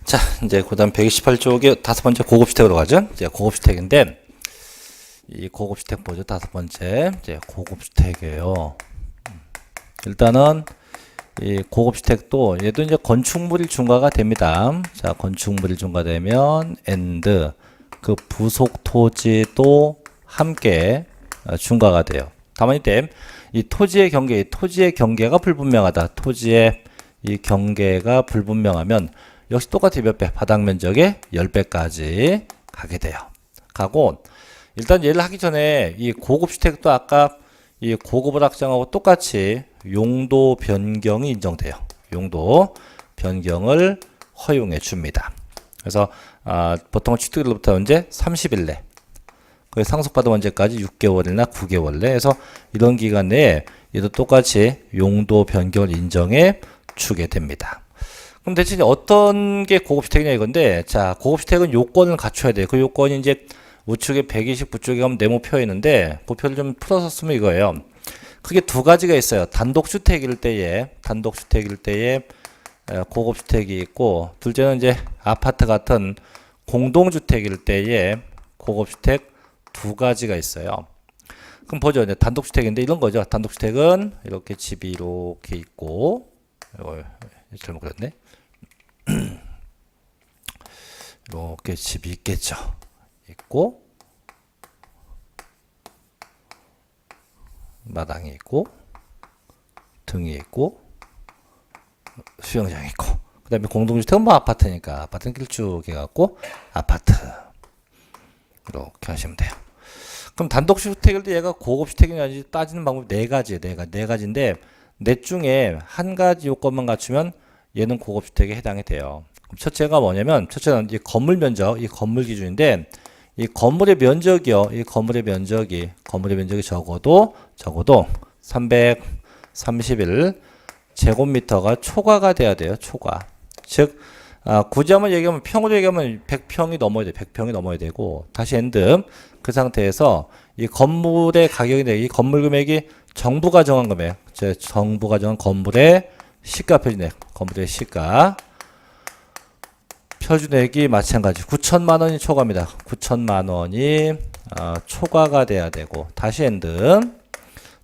자, 이제 그다음 128쪽에 다섯 번째 고급주택으로 가죠. 이제 고급주택인데 이 고급주택 보죠. 다섯 번째 이제 고급주택이에요. 일단은 이 고급주택도 얘도 이제 건축물이 중과가 됩니다. 자, 건축물이 중과되면 and 그 부속 토지도 함께 중과가 돼요. 다만 이때 이 토지의 경계가 불분명하다. 토지의 이 경계가 불분명하면 역시 똑같이 몇 배? 바닥 면적의 10배까지 가게 돼요. 가고 일단 얘를 하기 전에 이 고급주택도 아까 이 고급을 확장하고 똑같이 용도 변경이 인정돼요. 용도 변경을 허용해 줍니다. 그래서 보통 취득일로부터 언제? 30일 내. 그 상속받은 언제까지? 6개월이나 9개월 내. 해서 이런 기간 내에 얘도 똑같이 용도 변경을 인정해 주게 됩니다. 그럼 대체 어떤 게 고급주택이냐 이건데, 자, 고급주택은 요건을 갖춰야 돼요. 그 요건이 이제 우측에 129쪽에 가면 네모표 있는데, 그 표를 좀 풀어서 쓰면 이거예요. 크게 두 가지가 있어요. 단독주택일 때에 고급주택이 있고, 둘째는 이제 아파트 같은 공동주택일 때에 고급주택 두 가지가 있어요. 그럼 보죠. 이제 단독주택인데 이런 거죠. 단독주택은 이렇게 집이 이렇게 있고, 잘못 그렸네. 이렇게 집이 있겠죠. 있고 마당이 있고 등이 있고 수영장이 있고 그 다음에 공동주택은 뭐 아파트니까 아파트는 길쭉해 갖고 아파트 이렇게 하시면 돼요. 그럼 단독주택일 때 얘가 고급주택이냐지 따지는 방법이 네 가지예요. 네 가지인데 넷 중에 한 가지 요건만 갖추면 얘는 고급주택에 해당이 돼요. 첫째가 뭐냐면, 첫째는 이 건물 면적, 이 건물 기준인데, 이 건물의 면적이요. 이 건물의 면적이 적어도 331 제곱미터가 초과가 돼야 돼요. 초과. 즉, 굳이 한번 얘기하면, 평으로 얘기하면 100평이 넘어야 돼. 100평이 넘어야 되고, 다시 엔드. 그 상태에서 이 건물의 가격인데, 이 건물 금액이 정부가 정한 금액, 정부가 정한 건물의 시가 표준액, 건물의 시가 표준액이 마찬가지 9천만 원이 초과입니다. 9천만 원이 초과가 돼야 되고 다시 엔드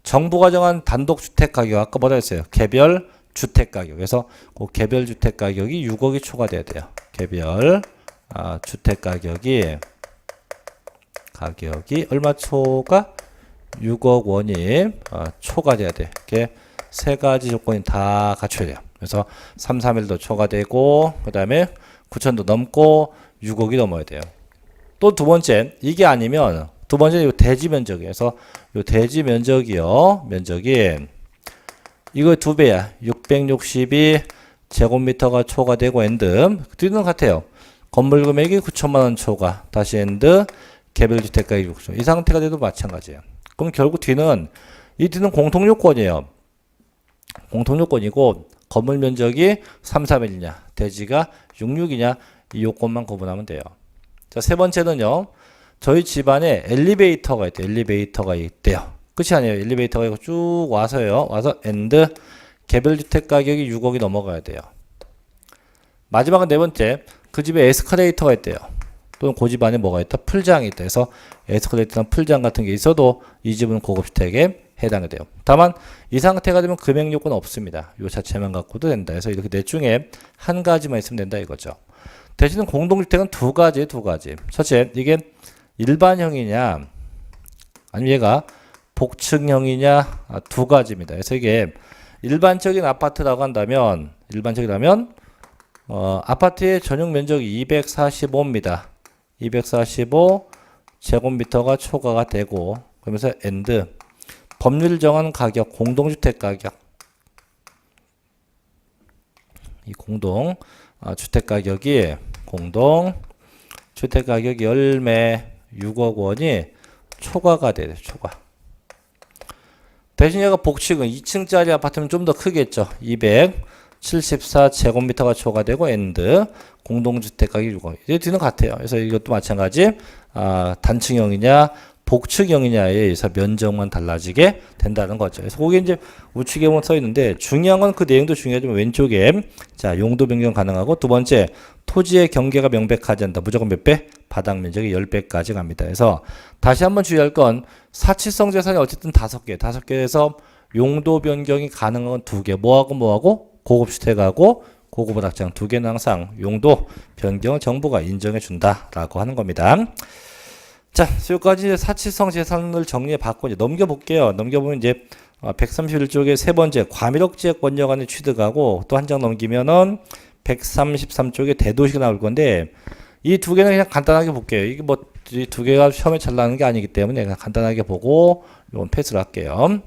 정부가 정한 단독주택 가격 아까 뭐라 했어요? 개별 주택 가격. 그래서 그 개별 주택 가격이 6억이 초과돼야 돼요. 개별 주택 가격이 얼마 초과? 6억 원이 초과돼야 돼. 이렇게 세 가지 조건이 다 갖춰야 돼요. 그래서 331도 초과되고 그 다음에 9천도 넘고 6억이 넘어야 돼요. 또 두 번째, 이게 아니면 두 번째는 이 대지 면적이에요. 그래서 이 대지 면적이요. 면적이 이거 두 배야. 662 제곱미터가 초과되고 엔드. 뒤는 같아요. 건물 금액이 9천만 원 초과. 다시 엔드. 개별 주택 가격 6천. 이 상태가 돼도 마찬가지예요. 그럼 결국 뒤는 공통 요건이에요. 공통 요건이고 건물 면적이 331이냐 대지가 66이냐 이 요건만 구분하면 돼요. 자, 세 번째는요. 저희 집안에 엘리베이터가 있대요. 끝이 아니에요. 엘리베이터가 있고 쭉 와서요. 와서 엔드 개별 주택 가격이 6억이 넘어가야 돼요. 마지막은 네 번째. 그 집에 에스컬레이터가 있대요. 또는 그 집안에 뭐가 있다? 풀장이 있다. 그래서 에스컬레이터나 풀장 같은 게 있어도 이 집은 고급주택에 해당이 돼요. 다만 이 상태가 되면 금액 요건은 없습니다. 요 자체만 갖고도 된다. 그래서 이렇게 넷 중에 한 가지만 있으면 된다 이거죠. 대신에 공동주택은 두 가지. 첫째, 이게 일반형이냐 아니면 얘가 복층형이냐 두 가지입니다. 그래서 이게 일반적인 아파트라고 한다면 아파트의 전용 면적이 245입니다. 245 제곱미터가 초과가 되고 그러면서 엔드 법률 정한 가격, 공동주택 가격. 이 공동주택 가격이 열매 6억 원이 초과가 돼요. 초과. 대신 얘가 복층은 2층짜리 아파트면 좀 더 크겠죠. 274 제곱미터가 초과되고 엔드 공동주택 가격이 6억. 이제 뒤는 같아요. 그래서 이것도 마찬가지 단층형이냐 복측형이냐에 의해서 면적만 달라지게 된다는 거죠. 그래서 거기 이제 우측에만 써 있는데 중요한 건 그 내용도 중요하지만 왼쪽에 자 용도 변경 가능하고 두 번째 토지의 경계가 명백하지 않다. 무조건 몇 배? 바닥 면적이 10배까지 갑니다. 그래서 다시 한번 주의할 건 사치성 재산이 어쨌든 5개, 5개에서 용도 변경이 가능한 건 2개. 뭐하고 고급 주택하고 고급 오락장 2개는 항상 용도 변경을 정부가 인정해 준다라고 하는 겁니다. 자, 여기까지 사치성 재산을 정리해 봤고 이제 넘겨볼게요. 넘겨보면 이제 131쪽에 세 번째 과밀억지의 권역안의 취득하고 또 한 장 넘기면은 133쪽에 대도시가 나올 건데 이 2개는 그냥 간단하게 볼게요. 이게 뭐 이 2개가 시험에 잘 나오는 게 아니기 때문에 그냥 간단하게 보고 이건 패스를 할게요.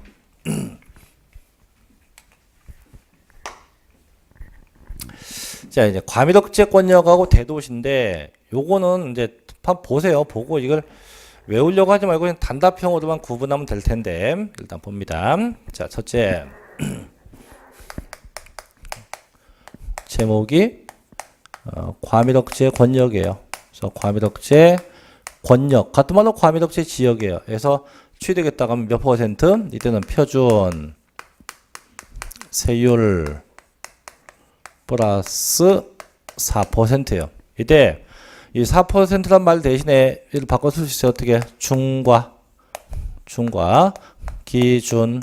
자, 이제 과밀억지의 권역하고 대도시인데 요거는 이제 한번 보세요. 보고 이걸 외우려고 하지 말고 그냥 단답형으로만 구분하면 될 텐데 일단 봅니다. 자, 첫째 제목이 과밀억지의 권역이에요. 그래서 과밀억지의 권역 같은 말로 과밀억지의 지역이에요. 그래서 취득했다가 하면 몇 퍼센트? 이때는 표준 세율 플러스 4%예요. 이때 이 4%란 말 대신에 이를 바꿔 쓸 수 있어요. 어떻게? 중과 기준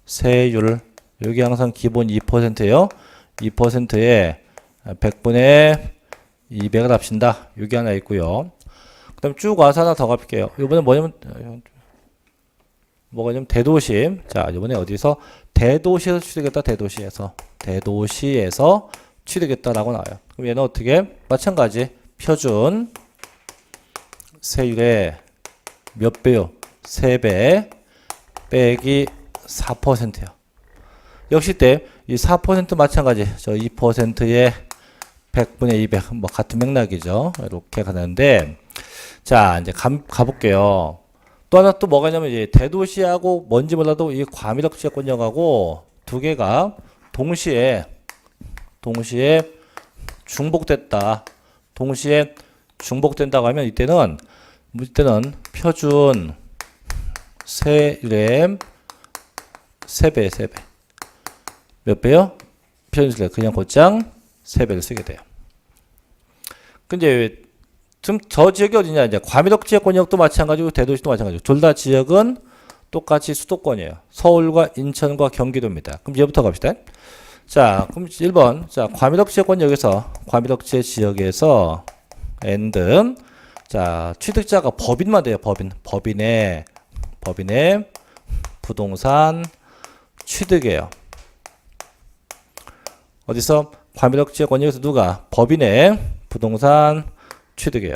세율 여기 항상 기본 2%예요. 2%에 100분의 200을 합친다. 여기 하나 있고요. 그 다음 쭉 와서 하나 더 갚을게요. 이번에 뭐냐면 대도시. 자, 이번에 어디서? 대도시에서 취득했다. 대도시에서 취득했다라고 나와요. 그럼 얘는 어떻게? 마찬가지. 표준 세율의 몇 배요? 3배 빼기 4%요. 역시 때 이 4% 마찬가지. 저 2%에 100분의 200 뭐 같은 맥락이죠. 이렇게 가는데 자, 이제 가볼게요. 또 하나 또 뭐가 있냐면 이제 대도시하고 뭔지 몰라도 이 과밀억지의 권역하고 2개가 동시에 중복됐다. 동시에 중복된다고 하면 이때는 표준 세율의 3배. 몇 배요? 표준 세율 그냥 곧장 3배를 쓰게 돼요. 근데 지금 저 지역이 어디냐? 이제 과밀억지의 권역도 마찬가지고 대도시도 마찬가지고 둘 다 지역은 똑같이 수도권이에요. 서울과 인천과 경기도입니다. 그럼 이제부터 갑시다. 자, 그럼 1번. 자, 과밀억지의 권역에서 과밀억지의 지역에서 and 자, 취득자가 법인만 돼요. 법인의 부동산 취득이에요. 어디서? 과밀억지의 권역에서 누가? 법인의 부동산 취득이에요.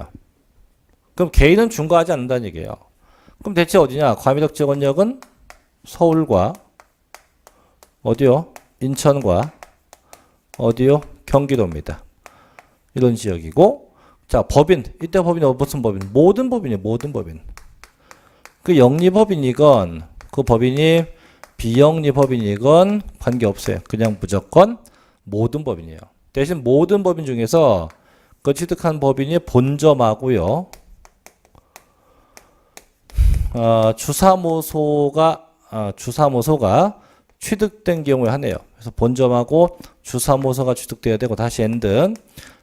그럼 개인은 중과하지 않는다는 얘기예요. 그럼 대체 어디냐? 과밀억지의 권역은 서울과 어디요? 인천과 어디요? 경기도입니다. 이런 지역이고 자, 법인. 이때 법인이 무슨 법인? 모든 법인이에요. 모든 법인. 그 영리법인이건 그 법인이 비영리법인이건 관계없어요. 그냥 무조건 모든 법인이에요. 대신 모든 법인 중에서 그 취득한 법인이 본점하고요. 주사무소가 취득된 경우에 하네요. 그래서 본점하고 주사무소가 취득돼야 되고 다시 엔드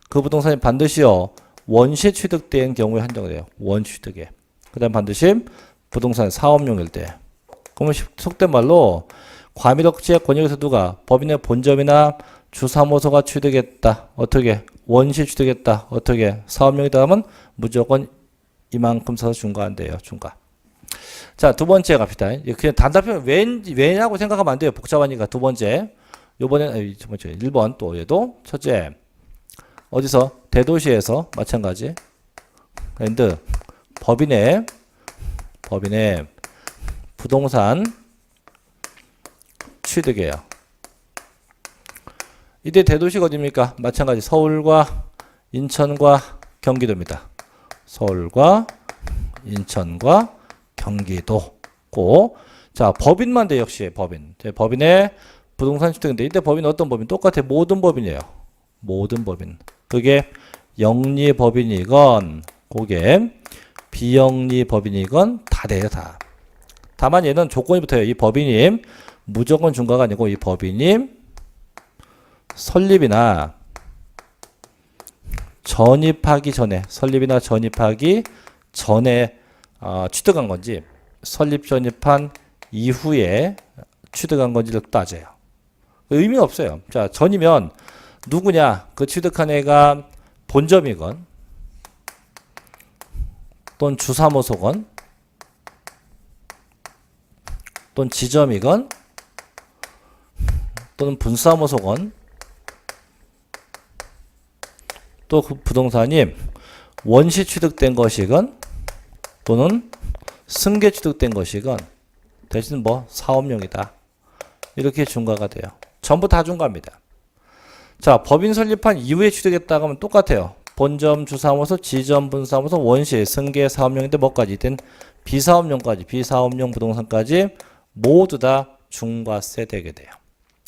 그 부동산이 반드시요 원시에 취득된 경우에 한정돼요. 원취득에. 그 다음 반드시 부동산 사업용일 때. 그러면 속된 말로 과밀억지의 권역에서 누가 법인의 본점이나 주사무소가 취득했다. 어떻게? 원시 취득했다. 어떻게? 사업용이다 하면 무조건 이만큼 써서 중과한대요. 중과. 자, 두 번째 갑시다. 그냥 단답형 왜냐고 생각하면 안 돼요. 복잡하니까. 두 번째. 요번엔, 첫 번째. 1번 또 얘도. 첫째. 어디서? 대도시에서. 마찬가지. and 법인의 부동산 취득이에요. 이때 대도시가 어디입니까? 마찬가지. 서울과 인천과 경기도입니다. 서울과 인천과 경기도고 자, 법인만 돼. 역시 법인. 법인의 부동산 취득인데 이때 법인 어떤 법인? 똑같아. 모든 법인이에요. 모든 법인. 그게 영리법인이건 그게 비영리 법인이건 다 돼요, 다. 다만 얘는 조건이 붙어요. 이 법인님 무조건 중과가 아니고 이 법인님 설립이나 전입하기 전에 설립이나 전입하기 전에 취득한 건지 설립 전입한 이후에 취득한 건지를 따져요. 의미는 없어요. 자, 전이면 누구냐? 그 취득한 애가 본점이건 또는 주사무소건 또는 지점이건 또는 분사무소건 또 그 부동산이 원시 취득된 것이건 또는 승계 취득된 것이건 대신 뭐 사업용이다. 이렇게 중과가 돼요. 전부 다 중과입니다. 자, 법인 설립한 이후에 취득했다고 하면 똑같아요. 본점, 주사무소, 지점, 분사무소, 원시, 승계, 사업용인데 뭐까지? 된 비사업용까지, 비사업용 부동산까지 모두 다 중과세 되게 돼요.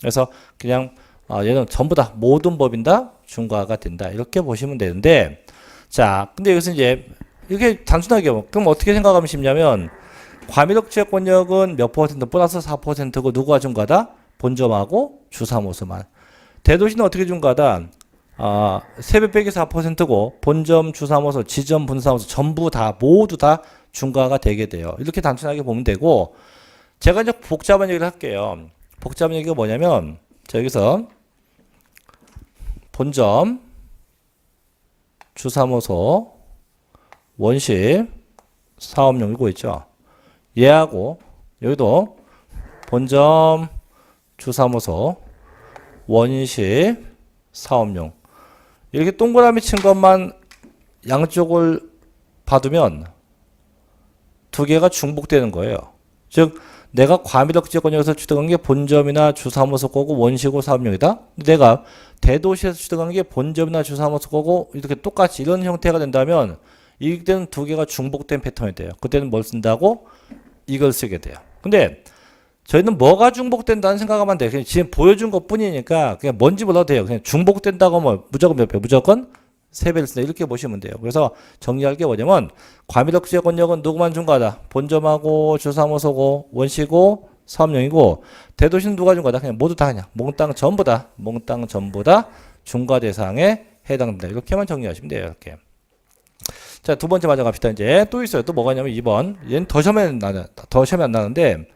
그래서 그냥 얘는 전부 다 모든 법인 다 중과가 된다. 이렇게 보시면 되는데, 자, 근데 여기서 이제 이렇게 단순하게 그럼 어떻게 생각하면 쉽냐면 과밀적 취득권역은 몇 퍼센트 플러스 4%고 누구가 중과다? 본점하고 주사무소만. 대도시는 어떻게 중과다? 3배 빼기 4%고 본점, 주사무소, 지점, 분사무소 전부 다 모두 다 중과가 되게 돼요. 이렇게 단순하게 보면 되고, 제가 이제 복잡한 얘기를 할게요. 복잡한 얘기가 뭐냐면 자, 여기서 본점, 주사무소, 원시, 사업용 이거 있죠. 얘하고 여기도 본점, 주사무소, 원시, 사업용 이렇게 동그라미 친 것만 양쪽을 봐두면 두 개가 중복되는 거예요. 즉 내가 과밀적 취득권역에서 취득한 게 본점이나 주사무소 거고 원시고 사업용이다. 내가 대도시에서 취득한 게 본점이나 주사무소 거고 이렇게 똑같이 이런 형태가 된다면 이때는 두 개가 중복된 패턴이 돼요. 그때는 뭘 쓴다고? 이걸 쓰게 돼요. 근데 저희는 뭐가 중복된다는 생각하면 돼요. 그냥 지금 보여준 것 뿐이니까 그냥 뭔지 몰라도 돼요. 그냥 중복된다고 하면 무조건 몇 배? 무조건 3배를 쓴다. 이렇게 보시면 돼요. 그래서 정리할 게 뭐냐면 과밀적 취득권역은 누구만 중과하다? 본점하고 주사무소고 원시고 사업용이고 대도시는 누가 중과하다? 그냥 모두 다 그냥 몽땅 전부 다 중과 대상에 해당된다. 이렇게만 정리하시면 돼요. 이렇게. 자, 두 번째 맞아 갑시다. 이제 또 있어요. 또 뭐가 있냐면 2번. 얘는 더 시험에 안 나는데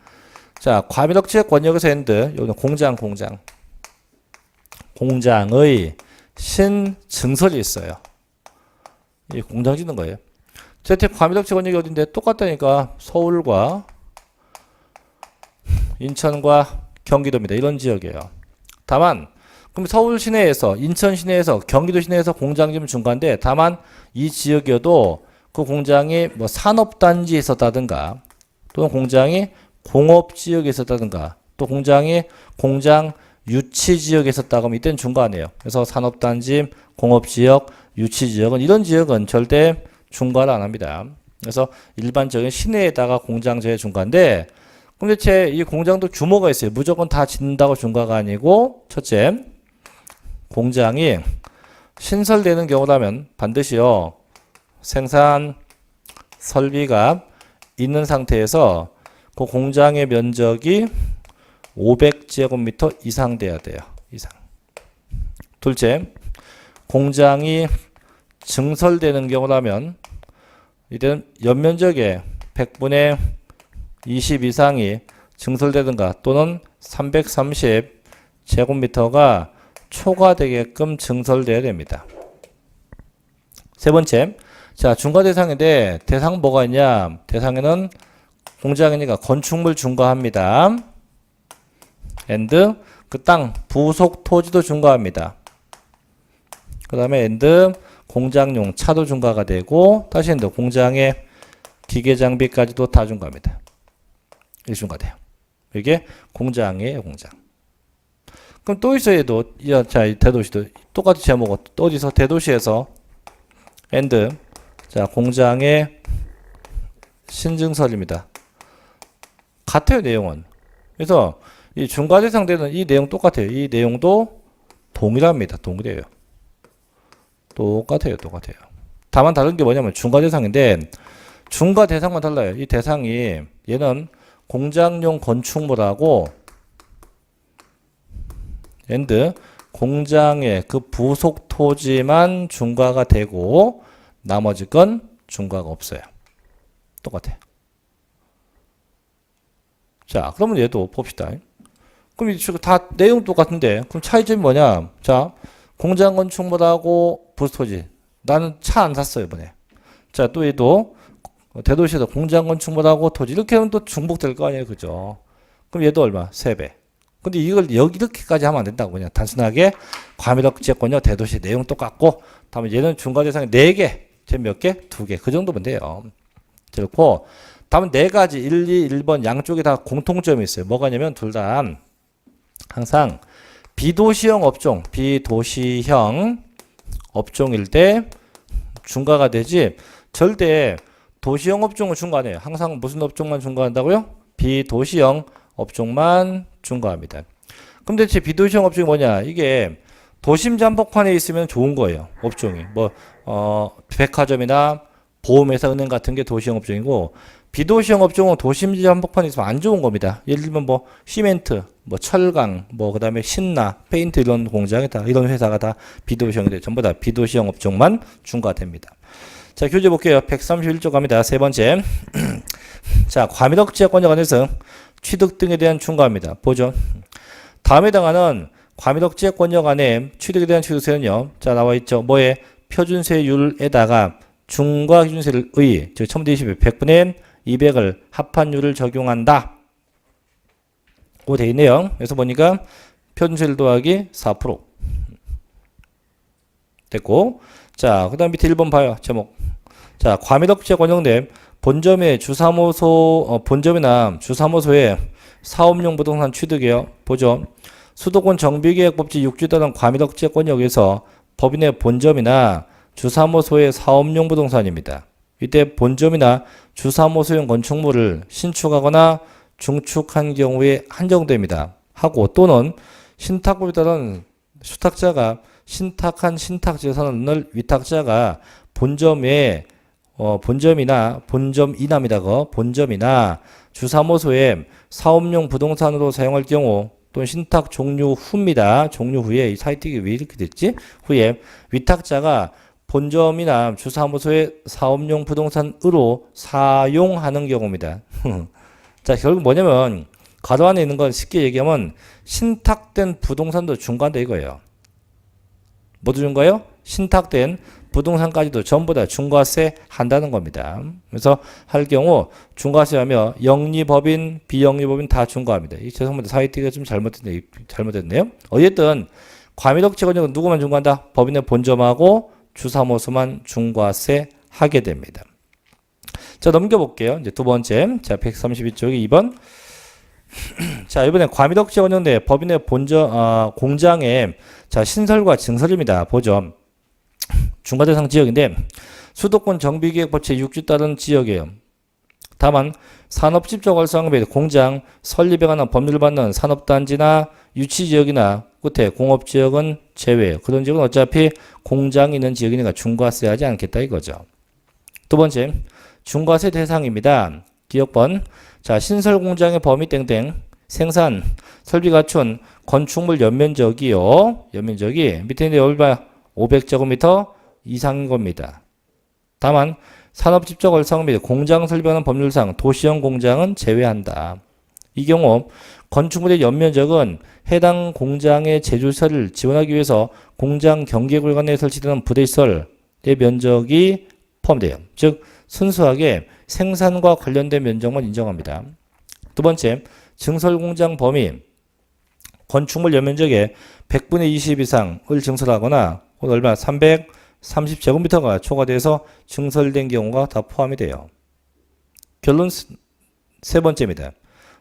자, 과밀적 취득권역에서 엔드 여기는 공장의 신증설이 있어요. 이 공장 짓는 거예요. 제때 과밀적 취득권역이 어딘데 똑같다니까 서울과 인천과 경기도입니다. 이런 지역이에요. 다만 그럼 서울 시내에서 인천 시내에서 경기도 시내에서 공장지면 중과인데 다만 이 지역이어도 그 공장이 뭐 산업단지에 있었다든가 또는 공장이 공업지역에 있었다든가 또 공장이 공장 유치지역에 있었다고 하면 이때는 중과 안 해요. 그래서 산업단지, 공업지역, 유치지역은 이런 지역은 절대 중과를 안 합니다. 그래서 일반적인 시내에다가 공장 제외 중과인데 그럼 대체 이 공장도 규모가 있어요. 무조건 다 짓는다고 중과가 아니고 첫째 공장이 신설되는 경우라면 반드시요 생산 설비가 있는 상태에서 그 공장의 면적이 500제곱미터 이상 돼야 돼요. 이상. 둘째, 공장이 증설되는 경우라면 이때는 연면적의 100분의 20 이상이 증설되든가 또는 330제곱미터가 초과되게끔 증설되어야 됩니다. 세 번째, 자 중과 대상인데 대상 뭐가 있냐? 대상에는 공장이니까 건축물 중과합니다. 엔드 그 땅 부속 토지도 중과합니다. 그 다음에 엔드 공장용 차도 중과가 되고 다시 엔드 공장의 기계 장비까지도 다 중과합니다. 이게 중과돼요. 이게 공장이에요. 공장. 그럼 또 있어요. 얘도 자 대도시도 똑같이 제목은 또 어디서 대도시에서 엔드 자 공장의 신증설입니다. 같아요. 내용은. 그래서 이 중과 대상되는 이 내용 똑같아요. 이 내용도 동일합니다. 동일해요. 똑같아요. 다만 다른 게 뭐냐면 중과 대상인데 중과 대상만 달라요. 이 대상이 얘는 공장용 건축물하고 and 공장의 그 부속 토지만 중과가 되고 나머지 건 중과가 없어요. 똑같아. 자, 그러면 얘도 봅시다. 그럼 다 내용 똑같은데 그럼 차이점이 뭐냐? 자, 공장 건축물하고 부속 토지. 나는 차 안 샀어요, 이번에. 자, 또 얘도 대도시에서 공장 건축물하고 토지 이렇게 하면 또 중복될 거 아니에요, 그죠? 그럼 얘도 얼마? 3배. 근데 이걸 여기 이렇게까지 하면 안 된다고. 그냥 단순하게 과밀억제권요 대도시 내용 똑같고 다음에 얘는 중과 대상이 4개, 쟤 몇 개? 2개. 그 정도면 돼요. 그렇고 다음은 4가지 1, 2, 1번 양쪽에 다 공통점이 있어요. 뭐가 냐면 둘 다 항상 비도시형 업종, 비도시형 업종일 때 중과가 되지 절대 도시형 업종은 중과 안 해요. 항상 무슨 업종만 중과한다고요? 비도시형 업종만 중과합니다. 그럼 대체 비도시형 업종이 뭐냐? 이게 도심 잠복판에 있으면 좋은 거예요. 업종이. 백화점이나 보험회사, 은행 같은 게 도시형 업종이고 비도시형 업종은 도심 잠복판에 있으면 안 좋은 겁니다. 예를 들면 시멘트, 철강, 그다음에 신나, 페인트 이런 공장이 다 이런 회사가 다 비도시형인데 전부 다 비도시형 업종만 중과됩니다. 자, 교재 볼게요. 131쪽 갑니다. 세 번째. 자, 과밀억제권에 관해서 취득 등에 대한 중과입니다. 보죠. 다음에 해당하는 과밀억제권역 안에 취득에 대한 취득세는요. 자, 나와 있죠. 표준세율에다가 중과 기준세를 즉 1000분의 100분의 200을 합한율을 적용한다. 고 돼 있네요. 그래서 보니까 표준세율 더하기 4% 됐고, 자, 그 다음 밑에 1번 봐요. 제목. 자, 과밀억제 권역내 본점의 주사무소, 본점이나 주사무소의 사업용 부동산 취득이에요. 보죠. 수도권 정비계획법제 6조 따른 과밀억제 권역에서 법인의 본점이나 주사무소의 사업용 부동산입니다. 이때 본점이나 주사무소용 건축물을 신축하거나 중축한 경우에 한정됩니다. 하고 또는 신탁법에 따른 수탁자가 신탁한 신탁재산을 위탁자가 본점이나 주사무소에 사업용 부동산으로 사용할 경우 또는 신탁 종료 후입니다. 종료 후에 이 사이트가 왜 이렇게 됐지? 후에 위탁자가 본점이나 주사무소의 사업용 부동산으로 사용하는 경우입니다. 자, 결국 뭐냐면 가로 안에 있는 건 쉽게 얘기하면 신탁된 부동산도 중과한다 이거예요. 모두 중과요? 신탁된 부동산까지도 전부 다 중과세 한다는 겁니다. 그래서 할 경우 중과세하며 영리법인, 비영리법인 다 중과합니다. 죄송합니다. 사이트가 좀 잘못됐네요. 어쨌든 과밀억제 권역은 누구만 중과한다? 법인의 본점하고 주사무소만 중과세 하게 됩니다. 자, 넘겨볼게요. 이제 두 번째. 자, 132쪽이 2번. 자, 이번에 과밀억제 권역 내 법인의 공장의 자, 신설과 증설입니다. 보죠. 중과대상 지역인데 수도권 정비계획법제 6조 따른 지역이에요. 다만 산업집적 활성화에 공장 설립에 관한 법률을 받는 산업단지나 유치지역이나 끝에 공업지역은 제외예요. 그런 지역은 어차피 공장이 있는 지역이니까 중과세 하지 않겠다 이거죠. 두 번째, 중과세 대상입니다. 기억번. 자, 신설공장의 범위 땡땡 생산 설비 갖춘 건축물 연면적이요. 연면적이 밑에 있는 얼마 500제곱미터 이상인 겁니다. 다만 산업집적 활성화 및 공장 설비하는 법률상 도시형 공장은 제외한다. 이 경우 건축물의 연면적은 해당 공장의 제조시설을 지원하기 위해서 공장 경계구간에 설치되는 부대시설의 면적이 포함돼요. 즉 순수하게 생산과 관련된 면적만 인정합니다. 두 번째, 증설공장 범위 건축물 연면적의 100분의 20 이상을 증설하거나 얼마 330제곱미터가 초과돼서 증설된 경우가 다 포함이 돼요. 결론 세 번째입니다.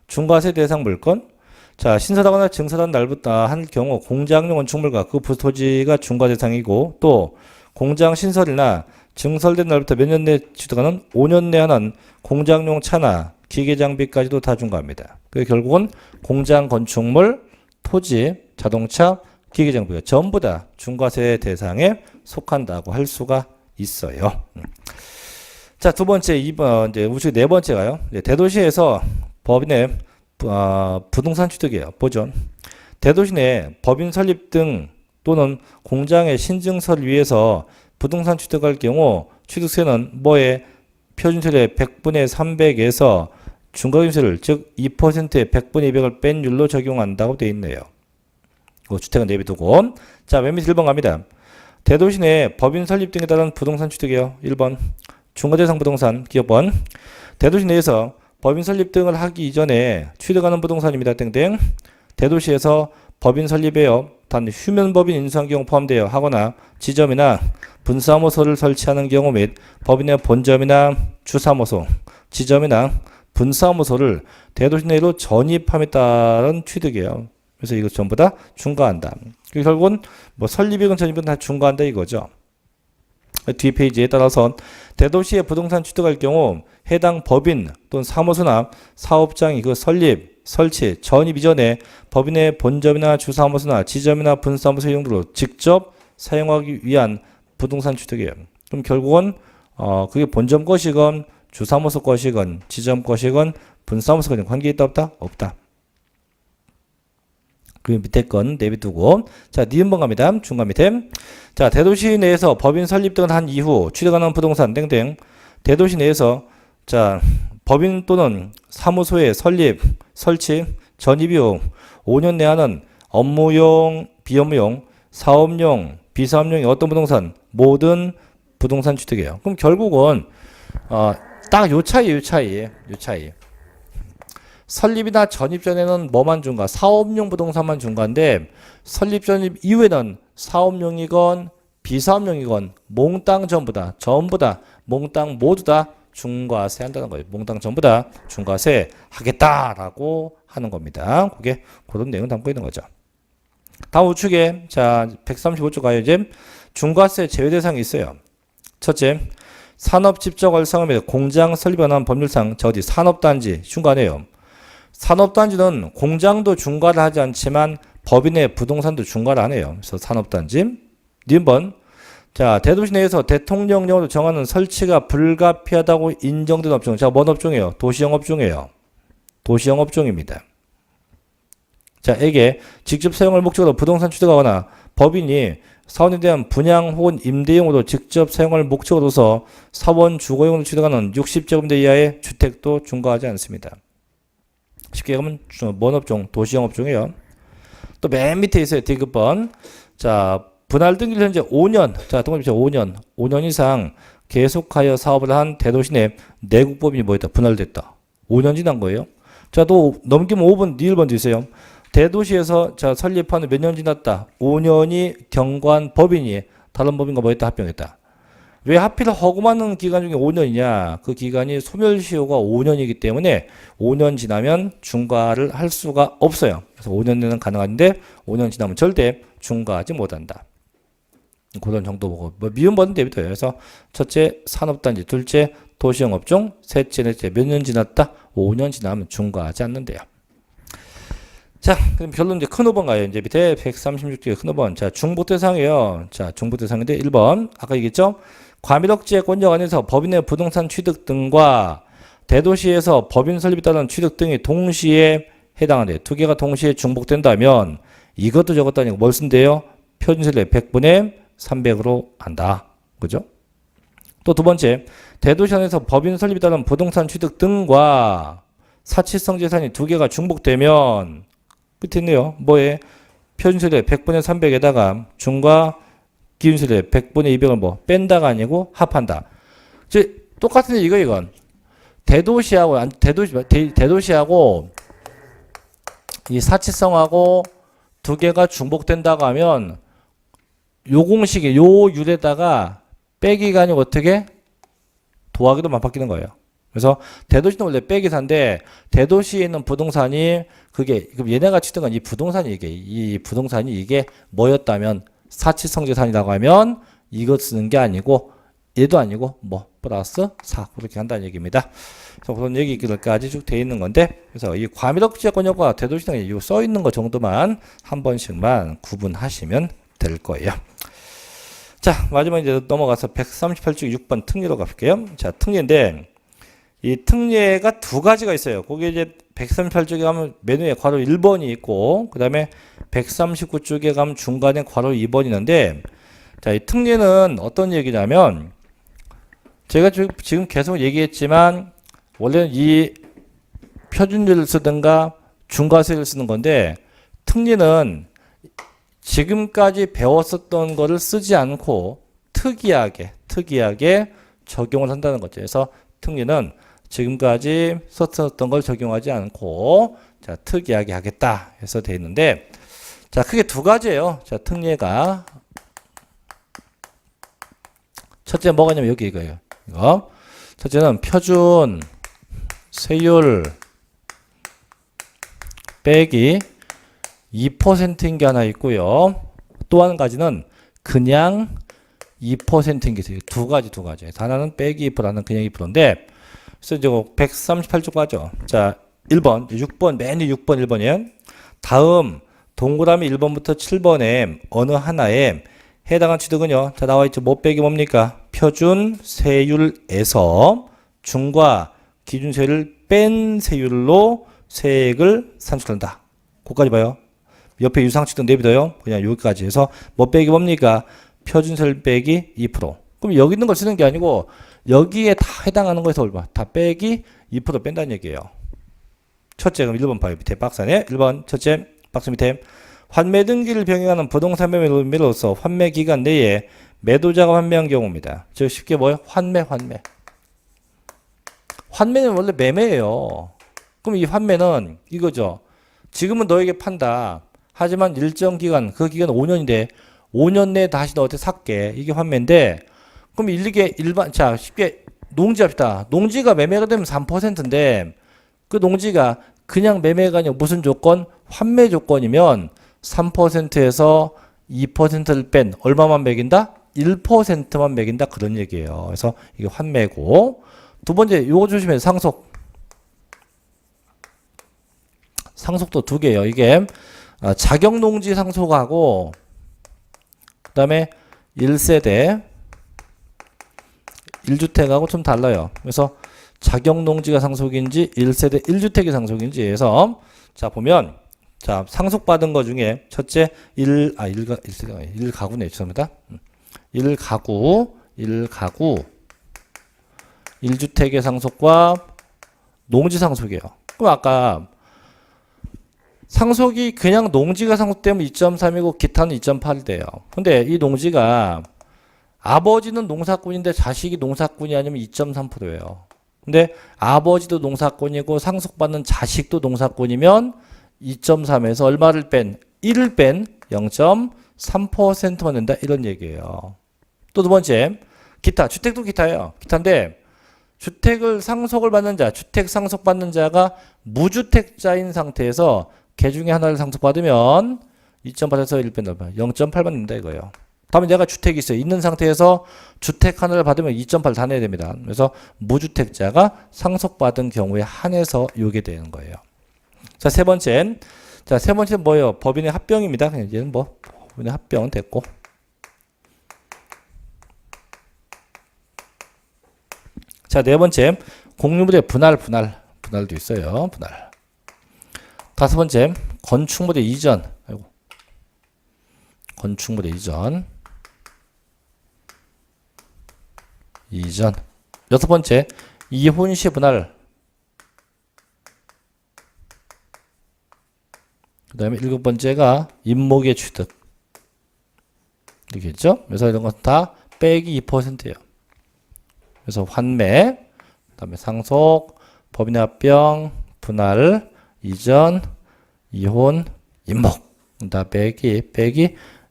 중과세 대상 물건. 자, 신설하거나 증설한 날부터 한 경우 공장용 건축물과 그 부토지가 중과 대상이고 또 공장 신설이나 증설된 날부터 몇 년 내 취득하는 5년 내 하는 공장용 차나 기계 장비까지도 다 중과합니다. 그 결국은 공장 건축물, 토지, 자동차, 기계 장비가 전부 다 중과세 대상에 속한다고 할 수가 있어요. 자, 두 번째, 이제 우측 네 번째가요. 이제 대도시에서 법인의 부동산 취득이에요. 보죠. 대도시 내 법인 설립 등 또는 공장의 신증서를 위해서 부동산 취득할 경우 취득세는 뭐에 표준세율의 100분의 300에서 중과기준세를 즉 2%의 100분의 200을 뺀 율로 적용한다고 되어 있네요. 주택은 내비두고 자, 맨 밑에 1번 갑니다. 대도시 내 법인 설립 등에 따른 부동산 취득이요. 1번 중과대상 부동산 기업원 대도시 내에서 법인 설립 등을 하기 이전에 취득하는 부동산입니다. 땡땡 대도시에서 법인 설립에요. 단 휴면법인 인수한 경우 포함되어 하거나 지점이나 분사무소를 설치하는 경우 및 법인의 본점이나 주사무소, 지점이나 분사무소를 대도시 내로 전입함에 따른 취득이에요. 그래서 이거 전부 다 중과한다. 결국은 뭐 설립이건 전입이건 다 중과한다 이거죠. 뒤 페이지에 따라서 대도시의 부동산 취득할 경우 해당 법인 또는 사무소나 사업장이 그 설립, 설치, 전입 이전에 법인의 본점이나 주사무소나 지점이나 분사무소 용도로 직접 사용하기 위한 부동산 취득이에요. 그럼 결국은 그게 본점 것이건 주사무소 것이건 지점 것이건 분사무소 것이건 관계 있다 없다? 없다. 그 밑에 건 내비두고 자, 니은번 갑니다. 중간 밑에 자, 대도시 내에서 법인 설립 등을 한 이후 취득하는 부동산 땡땡 대도시 내에서 자, 법인 또는 사무소의 설립, 설치, 전입 이후 5년 내하는 업무용, 비업무용, 사업용, 비사업용의 어떤 부동산 모든 부동산 취득이에요. 그럼 결국은 딱 요 차이. 설립이나 전입 전에는 뭐만 중과? 사업용 부동산만 중과인데 설립 전입 이후에는 사업용이건 비사업용이건 몽땅 전부 다 몽땅 모두 다 중과세 한다는 거예요. 몽땅 전부 다 중과세 하겠다라고 하는 겁니다. 그게 그런 내용을 담고 있는 거죠. 다음 우측에 자 135쪽 가요. 이제 중과세 제외 대상이 있어요. 첫째, 산업집적 활성화 및 공장 설립에 관한 법률상 어디 산업단지 중과네요. 산업단지는 공장도 중과를 하지 않지만 법인의 부동산도 중과를 안 해요. 그래서 산업단지. 니은번 자, 대도시 내에서 대통령령으로 정하는 설치가 불가피하다고 인정된 업종. 자, 뭔 업종이에요? 도시영업종이에요. 도시영업종입니다. 자, 에게 직접 사용할 목적으로 부동산 취득하거나 법인이 사원에 대한 분양 혹은 임대용으로 직접 사용할 목적으로서 사원 주거용으로 취득하는 60제곱미터 이하의 주택도 중과하지 않습니다. 쉽게 하면 뭔 업종? 도시영업종이에요. 또 맨 밑에 있어요. 디귿번. 자, 분할 등기를 현재 5년. 자, 동그라미 5년 이상 계속하여 사업을 한 대도시 내 내국법인이 뭐 있다? 분할됐다. 5년 지난 거예요. 자, 또 넘기면 5번, 니을번도 있어요. 대도시에서 자, 설립한 후 몇 년 지났다? 5년이 경과한 법인이 다른 법인과 뭐 했다? 합병했다. 왜 하필 허구많은 기간 중에 5년이냐? 그 기간이 소멸시효가 5년이기 때문에 5년 지나면 중과를 할 수가 없어요. 그래서 5년 내는 가능한데 5년 지나면 절대 중과하지 못한다. 그런 정도 보고 뭐 미음번은 대비돼요. 그래서 첫째 산업단지, 둘째 도시영업종, 셋째 넷째 몇 년 지났다? 5년 지나면 중과하지 않는데요. 자, 그럼 결론 이제 큰 5번 가요. 이제 밑에 136쪽에 큰 5번. 자, 중복 대상이에요. 자, 중복 대상인데 1번. 아까 얘기했죠? 과밀억지의 권역 안에서 법인의 부동산 취득 등과 대도시에서 법인 설립에 따른 취득 등이 동시에 해당하는데 두 개가 동시에 중복된다면 이것도 저것도 아니고 뭘 쓴대요? 표준세율의 100분의 300으로 한다. 그죠? 또 두 번째, 대도시 안에서 법인 설립에 따른 부동산 취득 등과 사치성 재산이 두 개가 중복되면 끝에 있네요. 뭐에? 표준세율의 100분의 300에다가 중과 기준세율의 100분의 200을 뭐 뺀다가 아니고 합한다. 이제 똑같은데 이건 대도시하고 이 사치성하고 두 개가 중복된다고 하면 요 공식에 요 율에다가 빼기가 아니고 어떻게 더하기로 맞바뀌는 거예요. 그래서 대도시는 원래 빼기사인데 대도시에 있는 부동산이 그게 그럼 얘네가 취득한 이 부동산이 이게 뭐였다면 사치성 재산이라고 하면 이거 쓰는 게 아니고 얘도 아니고 뭐 플러스 4 그렇게 한다는 얘기입니다. 그래서 그런 얘기들까지 쭉 돼 있는 건데 그래서 이 과밀억지의 권역과 대도시등에 써 있는 거 정도만 한 번씩만 구분하시면 될 거예요. 자, 마지막 이제 넘어가서 138쪽 6번 특례로 가볼게요. 자, 특례인데, 이 특례가 두 가지가 있어요. 거기에 이제 138쪽에 가면 맨 위에 괄호 1번이 있고, 그 다음에 139쪽에 가면 중간에 괄호 2번이 있는데, 자, 이 특례는 어떤 얘기냐면, 제가 지금 계속 얘기했지만, 원래는 이 표준율을 쓰든가 중과세를 쓰는 건데, 특례는 지금까지 배웠었던 거를 쓰지 않고 특이하게 적용을 한다는 거죠. 그래서 특례는 지금까지 썼던 걸 적용하지 않고 자, 특이하게 하겠다 해서 되어 있는데 자, 크게 두 가지예요. 자, 특례가 첫째 뭐가 있냐면 여기 이거예요. 이거. 첫째는 표준 세율 빼기 2%인 게 하나 있고요. 또 한 가지는 그냥 2%인 게 있어요. 두 가지. 하나는 빼기 2%라는 그냥 2%인데, 그래서 이제 138쪽 가죠. 자, 1번, 6번, 맨 위 6번, 1번이에요. 다음, 동그라미 1번부터 7번에 어느 하나에 해당한 취득은요. 자, 나와있죠. 뭐 빼기 뭡니까? 표준 세율에서 중과 기준세율을 뺀 세율로 세액을 산출한다. 거기까지 봐요. 옆에 유상취득 내비둬요. 그냥 여기까지 해서 뭐 빼기 뭡니까? 표준세율 빼기 2%. 그럼 여기 있는 걸 쓰는 게 아니고 여기에 다 해당하는 거에서 얼마? 다 빼기 2% 뺀다는 얘기예요. 첫째, 그럼 1번 봐요. 밑에 박스 안에 1번 첫째 박스 밑에 환매 등기를 병행하는 부동산 매매로서 환매 기간 내에 매도자가 환매한 경우입니다. 즉 쉽게 뭐예요? 환매. 환매는 원래 매매예요. 그럼 이 환매는 이거죠. 지금은 너에게 판다. 하지만 일정 기간, 그 기간은 5년인데 5년 내에 다시 너한테 살게. 이게 환매인데 그럼 이게 자, 쉽게 농지합시다. 농지가 매매가 되면 3%인데 그 농지가 그냥 매매가 아니고 무슨 조건? 환매 조건이면 3%에서 2%를 뺀 얼마만 매긴다? 1%만 매긴다. 그런 얘기예요. 그래서 이게 환매고 두 번째 요거 조심해요. 상속도 두 개예요. 이게 자격농지 상속하고 그 다음에 1세대 1주택하고 좀 달라요. 그래서 자격농지가 상속인지 1세대 1주택이 상속인지 해서 자 보면 자 상속받은 거 중에 첫째 1가구네. 죄송합니다. 1가구 1주택의 상속과 농지 상속이에요. 그럼 아까 상속이 그냥 농지가 상속되면 2.3이고 기타는 2.8이 돼요. 근데 이 농지가 아버지는 농사꾼인데 자식이 농사꾼이 아니면 2.3%예요. 근데 아버지도 농사꾼이고 상속받는 자식도 농사꾼이면 2.3에서 얼마를 뺀? 1을 뺀 0.3%만 된다. 이런 얘기예요. 또 두 번째, 기타. 주택도 기타예요. 기타인데 주택을 상속을 받는 자, 주택 상속받는 자가 무주택자인 상태에서 개 중에 하나를 상속받으면 2.8에서 1 뺀다. 0.8만 된다 이거예요. 다음에 내가 주택이 있어요. 있는 상태에서 주택 하나를 받으면 2.8 다 내야 됩니다. 그래서 무주택자가 상속받은 경우에 한해서 요게 되는 거예요. 자, 세 번째는 뭐예요? 법인의 합병입니다. 얘는 뭐 법인의 합병은 됐고. 자, 네 번째 공유물의 분할도 있어요. 분할. 다섯 번째, 건축물의 이전. 건축물의 이전. 여섯 번째, 이혼 시 분할. 그 다음에 일곱 번째가 임목의 취득. 이렇겠죠? 그래서 이런 건 다 빼기 2%예요. 그래서 환매, 그 다음에 상속, 법인의 합병, 분할, 이전, 이혼, 임목 다 빼기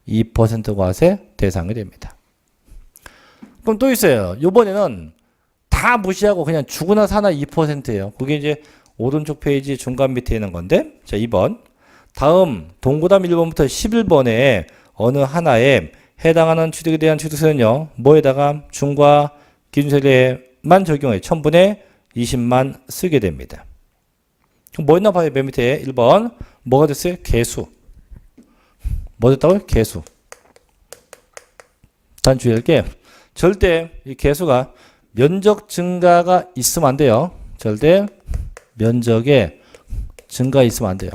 2% 과세 대상이 됩니다. 그럼 또 있어요. 요번에는 다 무시하고 그냥 죽으나 사나 2%예요. 그게 이제 오른쪽 페이지 중간 밑에 있는 건데 자 2번 다음 동그라미 1번부터 11번에 어느 하나에 해당하는 취득에 대한 취득세는요. 뭐에다가 중과 기준세율에만 적용해 1000분의 20만 쓰게 됩니다. 뭐 있나 봐요. 맨 밑에 1번 뭐가 됐어요? 개수. 뭐 됐다고요? 개수. 단 주의할 게 절대 이 개수가 면적 증가가 있으면 안 돼요. 절대 면적에 증가 있으면 안 돼요.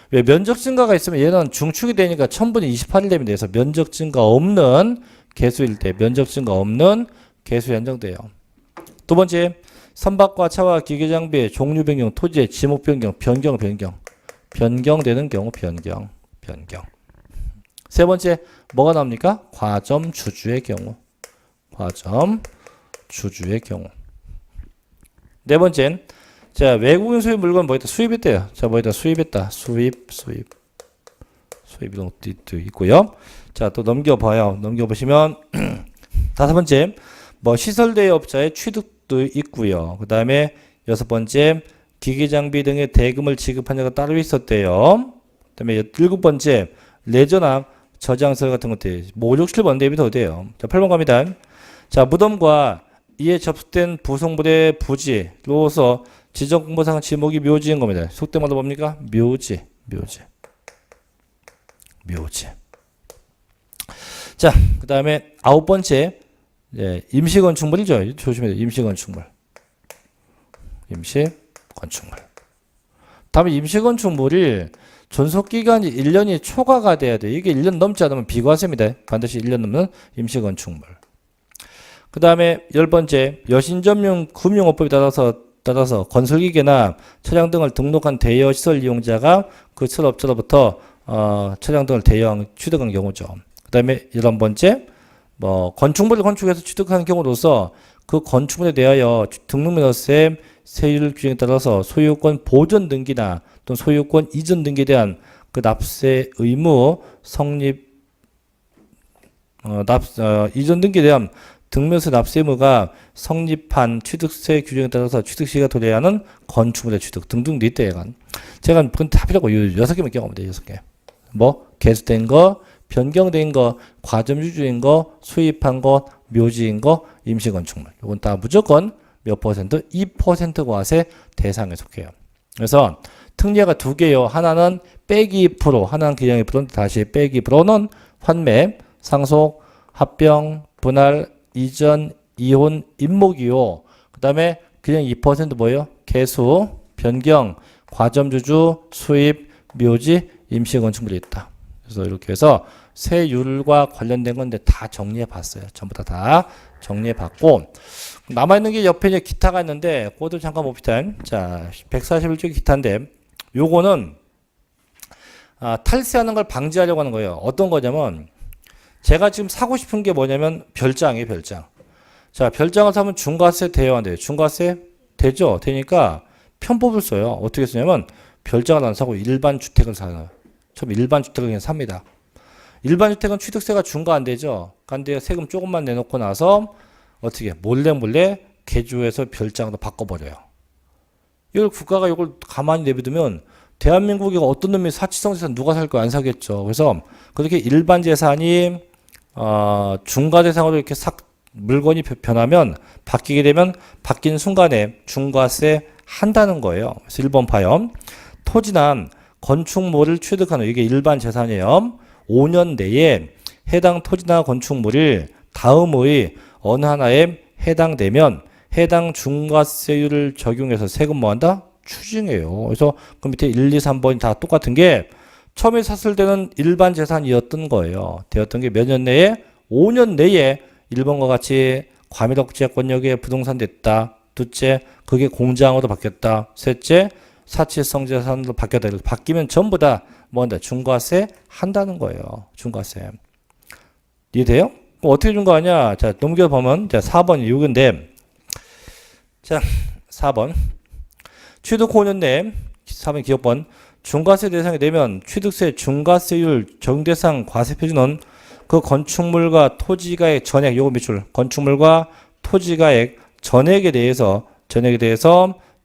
왜 면적 증가가 있으면 얘는 중축이 되니까 1000분의 28이 되면 돼서 면적 증가 없는 개수일 때 면적 증가 없는 개수 한정돼요. 두 번째, 선박과 차와 기계 장비의 종류 변경, 토지의 지목 변경, 변경되는 경우 변경. 세 번째, 뭐가 나옵니까? 과점 주주의 경우. 네 번째는 자, 외국인 수입 물건 뭐였다? 수입했대요. 자, 뭐였다? 수입했다. 수입 이런 것도 있고요. 자, 또 넘겨봐요. 넘겨보시면 다섯 번째, 뭐 시설대업자의 취득도 있고요. 그 다음에 여섯 번째, 기기장비 등의 대금을 지급한 자가 따로 있었대요. 그 다음에 일곱 번째, 레저나 저장서 같은 것들 5, 6, 7번 대비도 돼요. 자, 8번 갑니다. 자, 무덤과 이에 접수된 부속물의 부지로서 지정공부상 지목이 묘지인 겁니다. 속대마다 뭡니까? 묘지. 자, 그 다음에 아홉 번째, 임시건축물이죠. 조심해야 돼요. 임시건축물. 다음에 임시건축물이 존속기간이 1년이 초과가 돼야 돼요. 이게 1년 넘지 않으면 비과세입니다. 반드시 1년 넘는 임시건축물. 그 다음에 열 번째, 여신전용 금융업법에 따라서 건설기계나 차량 등을 등록한 대여시설 이용자가 그 시설업자로부터 차량 등을 대여한 취득한 경우죠. 그 다음에 11번째, 뭐 건축물을 건축해서 취득한 경우로서 그 건축물에 대하여 등록면허세 세율 규정에 따라서 소유권 보존 등기나 또는 소유권 이전 등기에 대한 그 납세 의무 성립 이전 등기에 대한 등면세 납세 의무가 성립한 취득세 규정에 따라서 취득시가 도래해야 하는 건축물의 취득 등등 있대요. 제가 그건 다 필요 없고 6개만 기억하면 돼요. 6개. 뭐 개수된 거, 변경된 거, 과점주주인 거, 수입한 거, 묘지인 거, 임시건축물. 이건 다 무조건 몇 퍼센트? 2% 과세 대상에 속해요. 그래서 특례가 두 개요. 하나는 빼기 2%, 하나는 그냥 2%인데 다시 빼기 2%는 환매, 상속, 합병, 분할, 이전, 이혼, 임목이요. 그 다음에 그냥 2% 뭐예요? 개수, 변경, 과점주주, 수입, 묘지, 임시건축물이 있다. 그래서 이렇게 해서 세율과 관련된 건데 다 정리해 봤어요. 전부 다 정리해 봤고 남아있는 게 옆에 이제 기타가 있는데 그것도 잠깐 봅시다. 자, 141조 기타인데 요거는 탈세하는 걸 방지하려고 하는 거예요. 어떤 거냐면 제가 지금 사고 싶은 게 뭐냐면 별장이에요. 별장. 자, 별장을 사면 중과세 대여야 돼요. 중과세 되죠? 되니까 편법을 써요. 어떻게 쓰냐면 별장을 안 사고 일반 주택을 사요. 처음 일반 주택을 그냥 삽니다. 일반 주택은 취득세가 중과 안 되죠. 근데 세금 조금만 내놓고 나서 어떻게 몰래 개조해서 별장으로 바꿔버려요. 이걸 국가가 이걸 가만히 내비두면 대한민국에 어떤 놈이 사치성 재산 누가 살 거야? 안 사겠죠. 그래서 그렇게 일반 재산이 중과 대상으로 이렇게 물건이 변하면 바뀌게 되면 바뀐 순간에 중과세 한다는 거예요. 그래서 1번 파요. 토지나 건축물을 취득하는 이게 일반 재산이에요. 5년 내에 해당 토지나 건축물이 다음의 어느 하나에 해당되면 해당 중과세율을 적용해서 세금 뭐한다? 추징해요. 그래서 그 밑에 1, 2, 3번이 다 똑같은 게 처음에 샀을 때는 일반 재산이었던 거예요. 되었던 게 몇 년 내에? 5년 내에 1번과 같이 과밀억제권역에 부동산 됐다. 둘째, 그게 공장으로 바뀌었다. 셋째, 사치성 재산으로 바뀌었다. 이렇게 바뀌면 전부 다 뭐한다? 중과세 한다는 거예요. 중과세. 이해돼요? 그럼 어떻게 중과하냐? 자, 넘겨보면, 자, 4번이 이건데, 자, 4번. 취득 5년 내에, 4번 기업번, 중과세 대상이 되면 취득세 중과세율 적용대상 과세 표준은 그 건축물과 토지가액 전액, 요거 밑줄, 건축물과 토지가액 전액에 대해서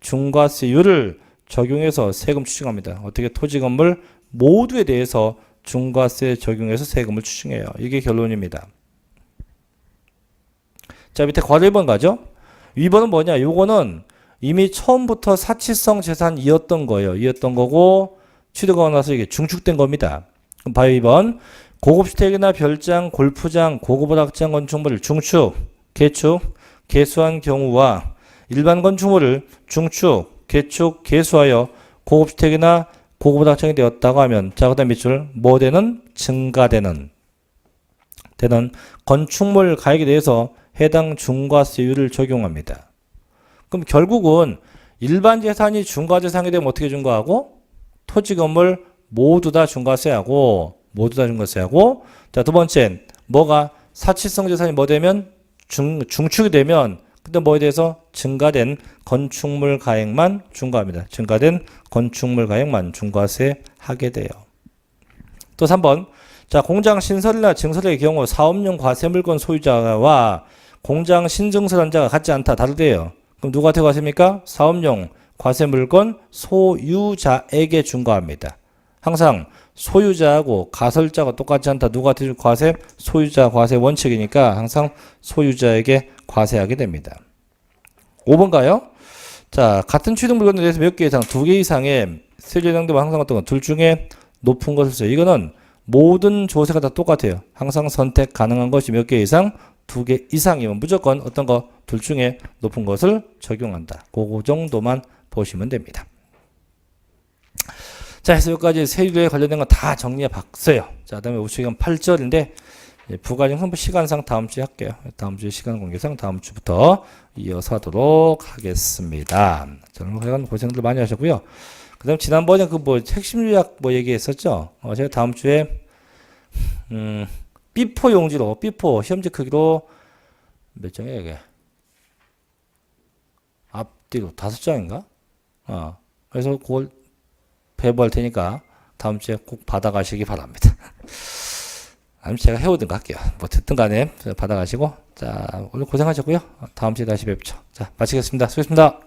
중과세율을 적용해서 세금 추징합니다. 어떻게 토지 건물 모두에 대해서 중과세 적용해서 세금을 추징해요. 이게 결론입니다. 자, 밑에 괄호 1번 가죠. 2번은 뭐냐? 요거는 이미 처음부터 사치성 재산이었던 거예요. 이었던 거고 취득하고 나서 이게 중축된 겁니다. 그럼 봐요. 2번. 고급주택이나 별장, 골프장, 고급 확장 건축물을 중축, 개축, 개수한 경우와 일반 건축물을 중축, 개축, 개수하여 고급주택이나 고급 확장이 되었다고 하면 자, 그다음 밑줄 뭐 되는? 증가되는 건축물 가액에 대해서 해당 중과세율을 적용합니다. 그럼 결국은 일반 재산이 중과재산이 되면 어떻게 중과하고? 토지 건물 모두 다 중과세하고 자, 두 번째 뭐가 사치성 재산이 뭐 되면 중축이 되면 근데 뭐에 대해서 증가된 건축물 가액만 중과합니다. 증가된 건축물 가액만 중과세 하게 돼요. 또 3번. 자, 공장 신설이나 증설의 경우 사업용 과세 물건 소유자와 공장 신증설한 자가 같지 않다. 다르대요. 그럼 누구한테 과세입니까? 사업용 과세 물건 소유자에게 중과합니다. 항상 소유자하고 가설자가 똑같지 않다. 누구한테 과세? 소유자 과세 원칙이니까 항상 소유자에게 과세하게 됩니다. 5번가요? 자, 같은 취득 물건에 대해서 몇 개 이상, 2개 이상의 세율 예상되면 항상 어떤 것, 둘 중에 높은 것을 써요. 이거는 모든 조세가 다 똑같아요. 항상 선택 가능한 것이 몇 개 이상, 2개 이상이면 무조건 어떤 거, 둘 중에 높은 것을 적용한다. 그 정도만 보시면 됩니다. 자, 해서 여기까지 세율에 관련된 거 다 정리해 봤어요. 자, 그 다음에 우측은 8절인데, 부가적 성분 시간상 다음 주에 할게요. 다음 주에 시간 관계상 다음 주부터 이어서 하도록 하겠습니다. 저는 고생들 많이 하셨고요. 그 다음 지난번에 그 핵심 요약 얘기했었죠. 제가 다음 주에, B4 용지로, B4 시험지 크기로 몇 장이에요, 이게? 앞뒤로 5장인가? 그래서 그걸 배부할 테니까 다음 주에 꼭 받아가시기 바랍니다. 아니면 제가 해오든가 할게요. 뭐 듣든 간에 받아가시고. 자, 오늘 고생하셨고요. 다음 주에 다시 뵙죠. 자, 마치겠습니다. 수고했습니다.